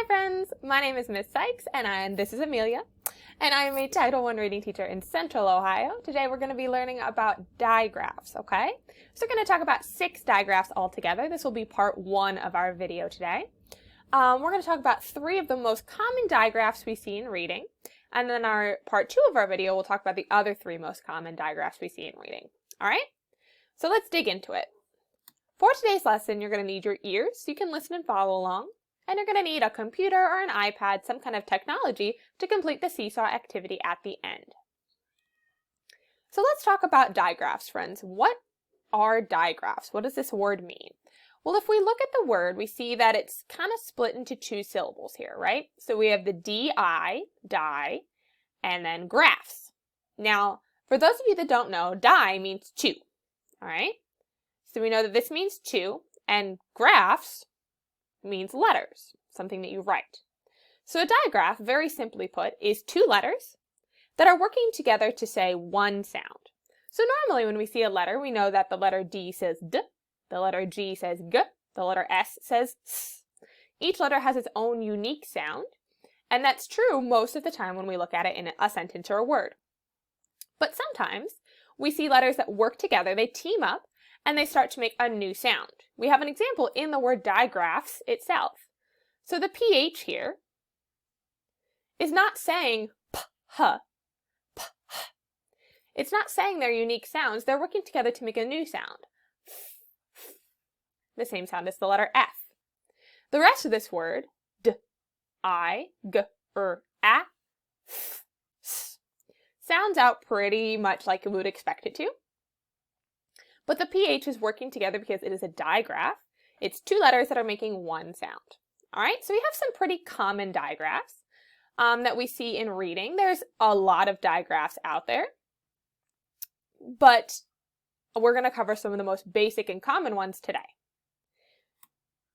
Hi friends, my name is Miss Sykes and this is Amelia, and I am a Title I reading teacher in Central Ohio. Today we're going to be learning about digraphs, okay? So we're going to talk about 6 digraphs altogether. This will be part 1 of our video today. We're going to talk about 3 of the most common digraphs we see in reading, and then our part 2 of our video will talk about the other 3 most common digraphs we see in reading. Alright? So let's dig into it. For today's lesson, you're going to need your ears so you can listen and follow along. And you're going to need a computer or an iPad, some kind of technology, to complete the seesaw activity at the end. So let's talk about digraphs, friends. What are digraphs? What does this word mean? Well, if we look at the word, we see that it's kind of split into 2 syllables here, right? So we have the D-I, die, and then graphs. Now, for those of you that don't know, die means 2, all right? So we know that this means 2, and graphs means letters, something that you write. So a digraph, very simply put, is 2 letters that are working together to say one sound. So normally when we see a letter, we know that the letter D says D, the letter G says G, the letter S says S. Each letter has its own unique sound, and that's true most of the time when we look at it in a sentence or a word. But sometimes we see letters that work together, they team up, and they start to make a new sound. We have an example in the word digraphs itself. So the PH here is not saying p-h, p-h. It's not saying their unique sounds. They're working together to make a new sound. The same sound as the letter F. The rest of this word, d, I, g, a, f, s, sounds out pretty much like you would expect it to. But the PH is working together because it is a digraph. It's 2 letters that are making one sound. All right, so we have some pretty common digraphs that we see in reading. There's a lot of digraphs out there, but we're going to cover some of the most basic and common ones today.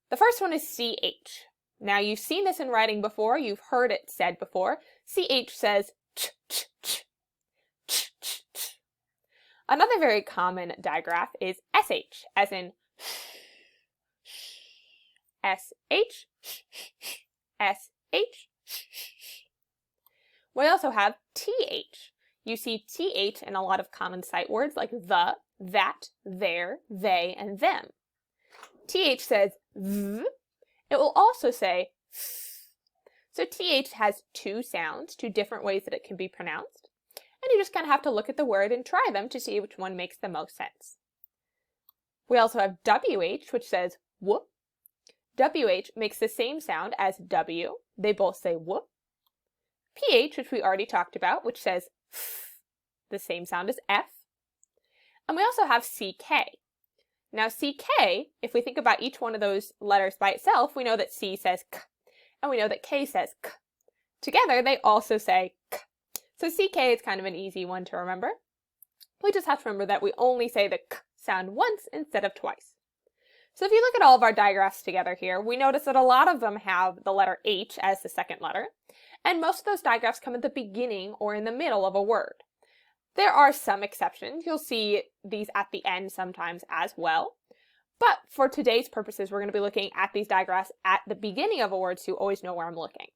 The first one is CH. Now, you've seen this in writing before. You've heard it said before. CH says ch, ch, ch. Another very common digraph is SH, as in SH, SH. We also have TH. You see TH in a lot of common sight words like the, that, their, they, and them. TH says th. It will also say th. So TH has 2 sounds, 2 different ways that it can be pronounced. And you just kind of have to look at the word and try them to see which one makes the most sense. We also have WH, which says w. WH makes the same sound as W. They both say w. PH, which we already talked about, which says f, the same sound as F. And we also have CK. Now CK, if we think about each one of those letters by itself, we know that C says k, and we know that K says k. Together, they also say k. So CK is kind of an easy one to remember. We just have to remember that we only say the k sound once instead of twice. So if you look at all of our digraphs together here, we notice that a lot of them have the letter H as the second letter, and most of those digraphs come at the beginning or in the middle of a word. There are some exceptions. You'll see these at the end sometimes as well. But for today's purposes, we're going to be looking at these digraphs at the beginning of a word so you always know where I'm looking.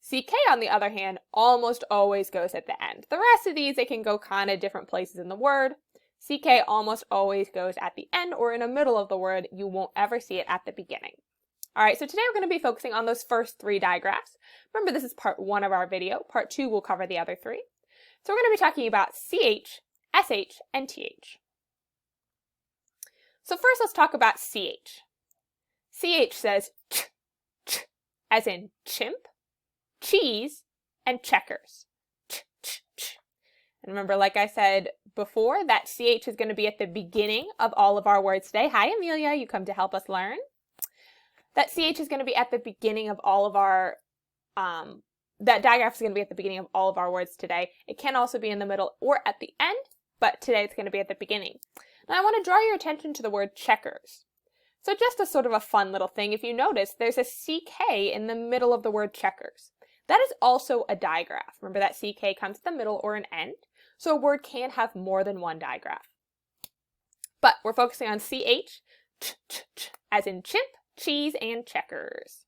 CK, on the other hand, almost always goes at the end. The rest of these, they can go kind of different places in the word. CK almost always goes at the end or in the middle of the word. You won't ever see it at the beginning. All right, so today we're going to be focusing on those first 3 digraphs. Remember, this is part 1 of our video. Part 2 will cover the other 3. So we're going to be talking about CH, SH, and TH. So first, let's talk about CH. CH says ch, ch, as in chimp, cheese, and checkers. Ch, ch, ch. And remember, like I said before, that CH is going to be at the beginning of all of our words today. Hi, Amelia. You come to help us learn. That CH is going to be at the beginning of all of our, that digraph is going to be at the beginning of all of our words today. It can also be in the middle or at the end, but today it's going to be at the beginning. Now, I want to draw your attention to the word checkers. So just a sort of a fun little thing, if you notice, there's a CK in the middle of the word checkers. That is also a digraph. Remember that CK comes to the middle or an end, so a word can have more than one digraph. But we're focusing on CH, ch, ch, ch, as in chimp, cheese, and checkers.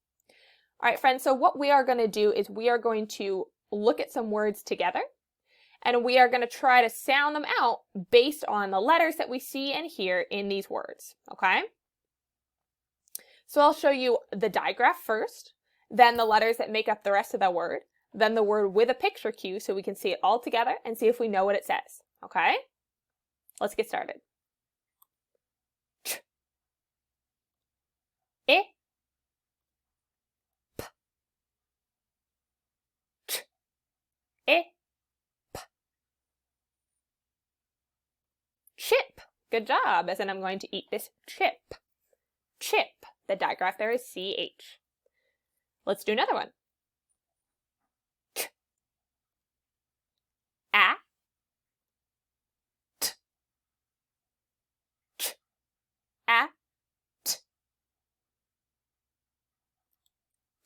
All right, friends, so what we are going to do is we are going to look at some words together, and we are going to try to sound them out based on the letters that we see and hear in these words, okay? So I'll show you the digraph first, then the letters that make up the rest of the word, then the word with a picture cue so we can see it all together and see if we know what it says, okay? Let's get started. Ch, I, p, ch, I, p. Chip. Good job, as in I'm going to eat this chip. Chip. The digraph there is CH. Let's do another one. Ch, a, t, ch, a, t.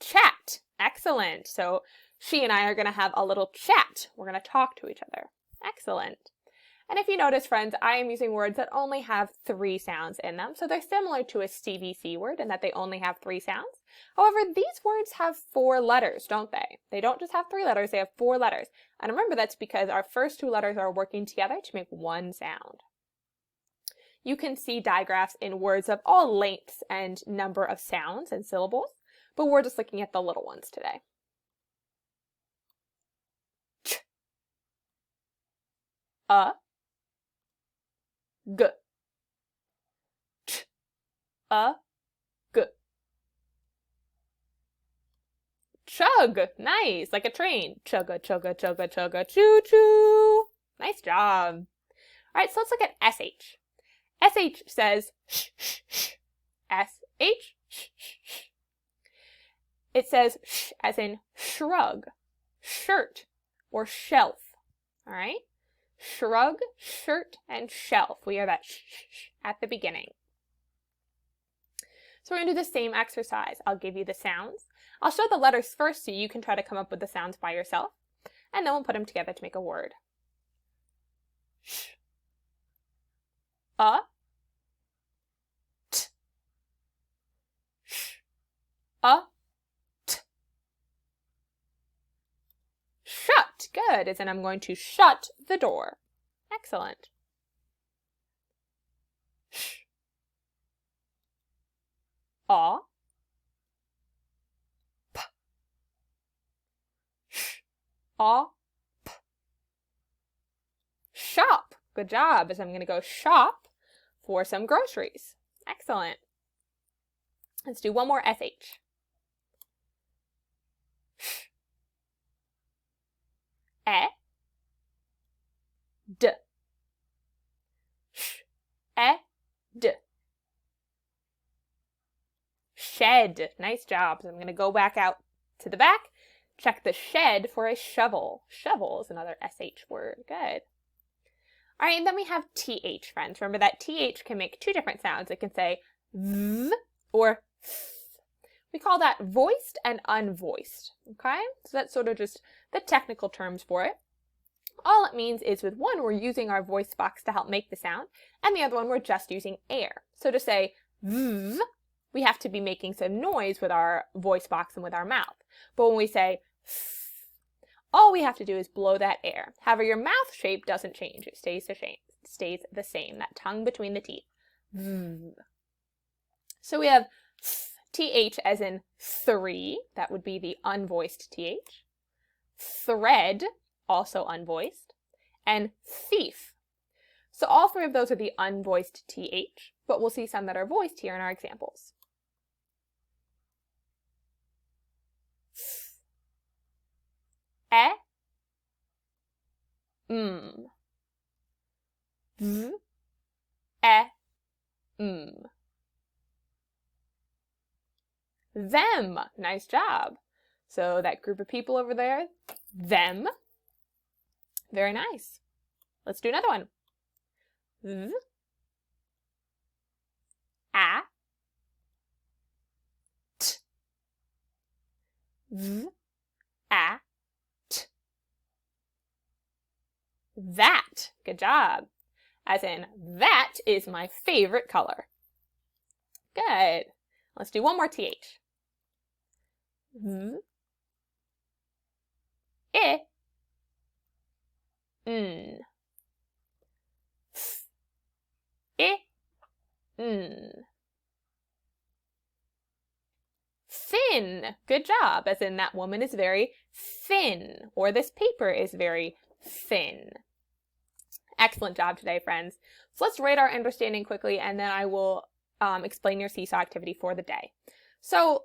Chat. Excellent. So she and I are going to have a little chat. We're going to talk to each other. Excellent. And if you notice, friends, I am using words that only have 3 sounds in them. So they're similar to a CVC word in that they only have 3 sounds. However, these words have 4 letters, don't they? They don't just have 3 letters, they have 4 letters. And remember, that's because our first 2 letters are working together to make one sound. You can see digraphs in words of all lengths and number of sounds and syllables, but we're just looking at the little ones today. Ch, g, ch, g. Chug, nice, like a train. Chugga, chugga, chugga, chugga, choo choo. Nice job. All right, so let's look at SH. SH says sh, sh, sh. SH, sh, sh, sh. It says sh as in shrug, shirt, or shelf. All right? Shrug, shirt, and shelf. We hear that sh, sh, sh at the beginning. So we're going to do the same exercise. I'll give you the sounds. I'll show the letters first so you can try to come up with the sounds by yourself. And then we'll put them together to make a word. Sh, t, sh, t. Shut. Good. As in I'm going to shut the door. Excellent. Sh, p, sh, p. Shop. Good job, as I'm going to go shop for some groceries. Excellent. Let's do one more SH. Sh, d, sh, d. Shed. Nice job. So I'm going to go back out to the back, check the shed for a shovel. Shovel is another SH word. Good. All right, and then we have TH, friends. Remember that TH can make 2 different sounds. It can say v or th. We call that voiced and unvoiced, okay? So that's sort of just the technical terms for it. All it means is with one, we're using our voice box to help make the sound, and the other one, we're just using air. So to say v, we have to be making some noise with our voice box and with our mouth. But when we say th, all we have to do is blow that air. However, your mouth shape doesn't change. It stays the same, that tongue between the teeth. V. So we have th as in 3. That would be the unvoiced th. Thread, also unvoiced. And thief. So all 3 of those are the unvoiced th, but we'll see some that are voiced here in our examples. V, Them. Nice job. So that group of people over there, them. Very nice. Let's do another one. V, t. V, t. That. Good job. As in, that is my favorite color. Good. Let's do one more th. V, I, N, F, I, N. Thin. Good job, as in that woman is very thin, or this paper is very thin. Excellent job today, friends. So let's rate our understanding quickly, and then I will explain your seesaw activity for the day. So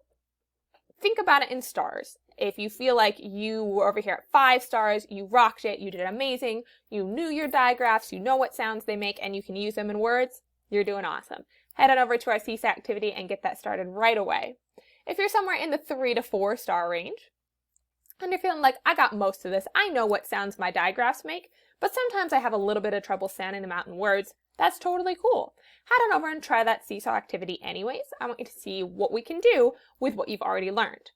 think about it in stars. If you feel like you were over here at 5 stars, you rocked it, you did amazing, you knew your digraphs, you know what sounds they make, and you can use them in words, you're doing awesome. Head on over to our seesaw activity and get that started right away. If you're somewhere in the 3 to 4 star range, and you're feeling like, I got most of this, I know what sounds my digraphs make, but sometimes I have a little bit of trouble sounding them out in words, that's totally cool. Head on over and try that seesaw activity anyways. I want you to see what we can do with what you've already learned.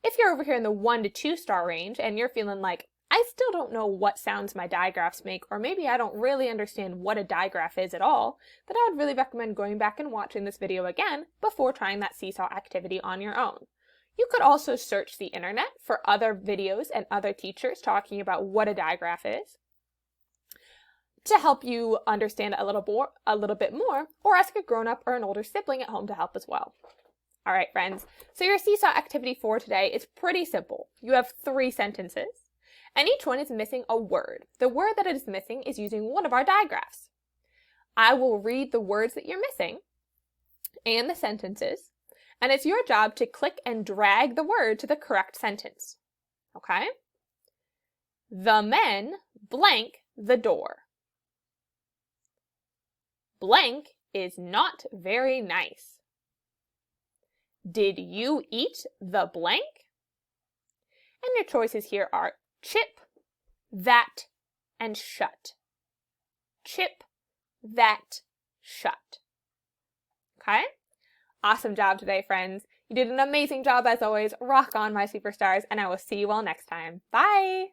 If you're over here in the 1 to 2 star range and you're feeling like, I still don't know what sounds my digraphs make, or maybe I don't really understand what a digraph is at all, then I would really recommend going back and watching this video again before trying that seesaw activity on your own. You could also search the internet for other videos and other teachers talking about what a digraph is to help you understand a little bit more, or ask a grown-up or an older sibling at home to help as well. All right, friends, so your seesaw activity for today is pretty simple. You have 3 sentences, and each one is missing a word. The word that it is missing is using one of our digraphs. I will read the words that you're missing and the sentences, and it's your job to click and drag the word to the correct sentence. Okay? The men blank the door. Blank is not very nice. Did you eat the blank? And your choices here are chip, that, and shut. Chip, that, shut. Okay? Awesome job today, friends. You did an amazing job as always. Rock on, my superstars, and I will see you all next time. Bye!